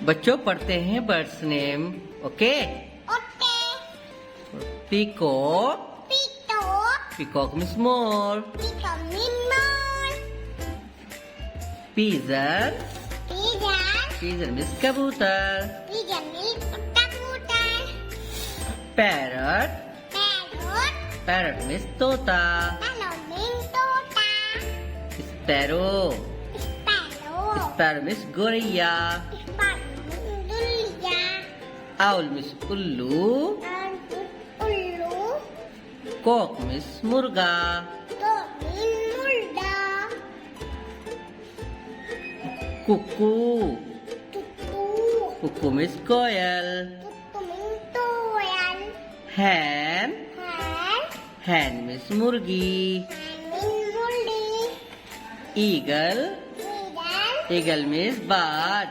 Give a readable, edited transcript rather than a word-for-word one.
बच्चों पढ़ते हैं birds name. Okay. Okay. Peacock. Peacock. Peacock means मोर। पीकॉक मीन्स मोर। पिजन। पिजन। पिजन मीन्स कबूतर। पिजन मीन्स कबूतर। पैरट। पैरट। पैरट मीन्स तोता। पैरट मीन्स तोता। स्पैरो। स्पैरो। स्पैरो मीन्स गोरैया। स्पैरो मीन्स दुलिया। आउल मीन्स उल्लू। उल्लू। कॉक मीन्स मुर्गा। तो मीन्स मुर्गा। कुक्कू। कुक्कू। कुक्कू मीन्स कोयल। कुक्कू मीन्स कोयल। हैन। हैन। हैन मीन्स मुर्गी। मीन्स मुर्गी। Eagle. Eagle. Eagle means bird.